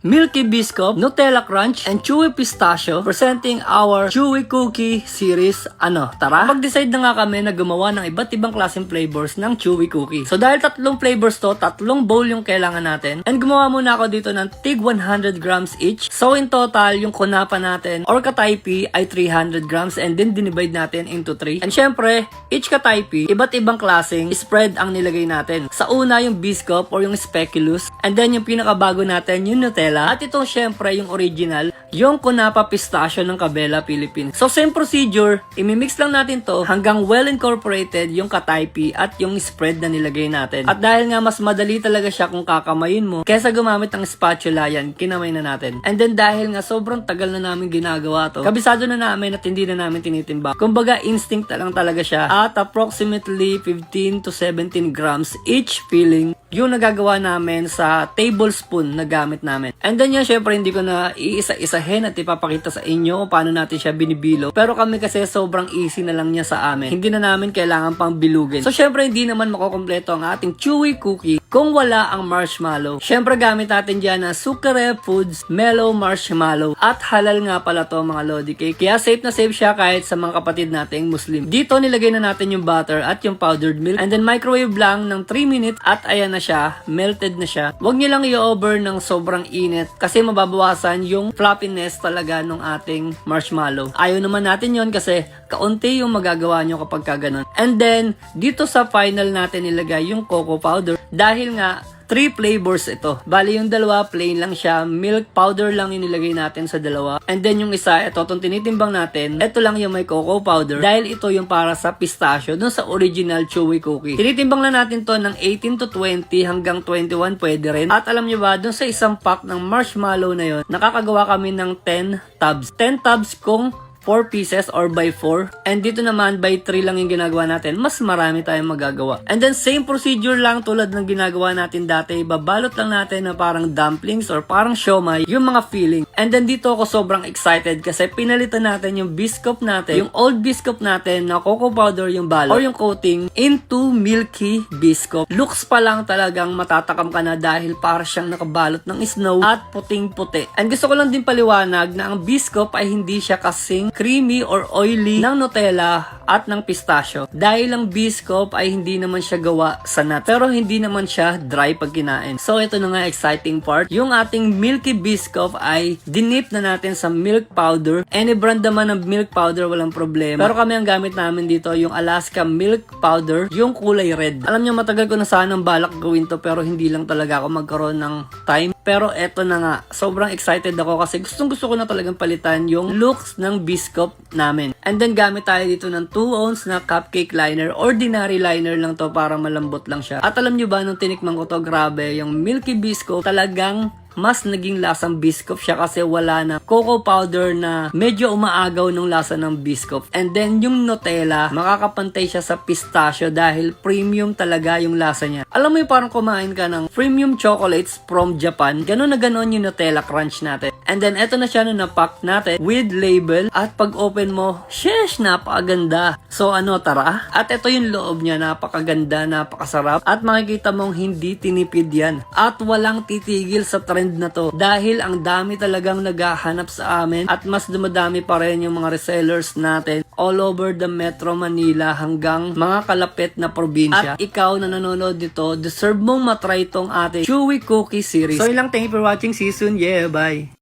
Milky Biscuit, Nutella Crunch, and Chewy Pistachio, presenting our Chewy Cookie series. Tara? Mag-decide na nga kami na gumawa ng iba't ibang klaseng flavors ng Chewy Cookie. So dahil tatlong flavors to, tatlong bowl yung kailangan natin. And gumawa muna ako dito ng tig 100 grams each. So in total, yung kunapa natin or kataypi ay 300 grams and then dinivide natin into 3. And syempre, each kataypi, iba't ibang klaseng spread ang nilagay natin. Sa una, yung biscuit or yung speculoos. And then yung pinakabago natin, yung Nutella. At ito syempre, yung original, yung kunapa pistachio ng Cabela, Philippines. So same procedure, imimix lang natin to hanggang well incorporated yung kataypi at yung spread na nilagay natin. At dahil nga mas madali talaga siya kung kakamayin mo, kesa gumamit ng spatula yan, kinamay na natin. And then dahil nga sobrang tagal na namin ginagawa to, kabisado na namin at hindi na namin tinitimbang. Kumbaga instinct na lang talaga siya. At approximately 15 to 17 grams each filling yung nagagawa namin sa tablespoon na gamit namin. And then yan, syempre hindi ko na iisa-isahin at ipapakita sa inyo kung paano natin siya binibilo. Pero kami kasi sobrang easy na lang niya sa amin. Hindi na namin kailangan pang bilugin. So syempre hindi naman makukompleto ang ating chewy cookie kung wala ang marshmallow. Syempre gamit natin dyan na Sucre Foods Mellow Marshmallow. At halal nga pala to mga Lodi Cake. Kaya safe na safe siya kahit sa mga kapatid nating Muslim. Dito nilagay na natin yung butter at yung powdered milk. And then microwave lang ng 3 minutes at ayan na siya, melted na siya. Huwag nyo lang i-over ng sobrang init kasi mababawasan yung floppiness talaga ng ating marshmallow. Ayaw naman natin yon kasi kaunti yung magagawa nyo kapag kaganon. And then, dito sa final natin nilagay yung cocoa powder dahil nga 3 flavors ito. Bali yung dalawa, plain lang siya. Milk powder lang yung nilagay natin sa dalawa. And then yung isa, ito, itong tinitimbang natin, ito lang yung may cocoa powder. Dahil ito yung para sa pistachio, dun sa original chewy cookie. Tinitimbang lang natin to ng 18 to 20 hanggang 21 pwede rin. At alam nyo ba, dun sa isang pack ng marshmallow na yon, nakakagawa kami ng 10 tubs. 10 tubs kung 4 pieces or by 4. And dito naman, by 3 lang yung ginagawa natin. Mas marami tayong magagawa. And then, same procedure lang tulad ng ginagawa natin dati. Babalot lang natin na parang dumplings or parang siomai yung mga filling. And then, dito ako sobrang excited kasi pinalitan natin yung biscuit natin, yung old biscuit natin na cocoa powder yung balot or yung coating into milky biscuit. Looks pa lang talagang matatakam ka na dahil para siyang nakabalot ng snow at puting-puti. And gusto ko lang din paliwanag na ang biscuit ay hindi siya kasing creamy or oily ng Nutella at ng pistachio. Dahil ang biscuit ay hindi naman siya gawa sa nut. Pero hindi naman siya dry pag kinain. So ito na nga exciting part. Yung ating milky biscuit ay dinip na natin sa milk powder. Any brand naman ng milk powder walang problema. Pero kami ang gamit namin dito yung Alaska milk powder, yung kulay red. Alam niyo matagal ko na sanang balak gawin to pero hindi lang talaga ako magkaroon ng time. Pero eto na nga, sobrang excited ako kasi gustong-gusto ko na talagang palitan yung looks ng biscuit namin. And then gamit tayo dito ng 2 ounce na cupcake liner. Ordinary liner lang to para malambot lang siya. At alam nyo ba, nung tinikman ko to, grabe, yung milky biscuit talagang mas naging lasang biscuit siya kasi wala na cocoa powder na medyo umaagaw ng lasa ng biscuit. And then yung Nutella, makakapantay siya sa pistachio dahil premium talaga yung lasa niya. Alam mo yung parang kumain ka ng premium chocolates from Japan, ganon na ganon yung Nutella Crunch natin. And then eto na siya na napack natin with label at pag open mo, sheesh, napakaganda. So tara. At ito yung loob niya, napakaganda, napakasarap at makikita mong hindi tinipid yan. At walang titigil sa trend na to dahil ang dami talagang naghahanap sa amin at mas dumadami pa rin yung mga resellers natin all over the Metro Manila hanggang mga kalapit na probinsya. At ikaw na nanonood dito, deserve mong matry tong ating Chewy Cookie series. So ilang thank you for watching. See you soon. Yeah, bye!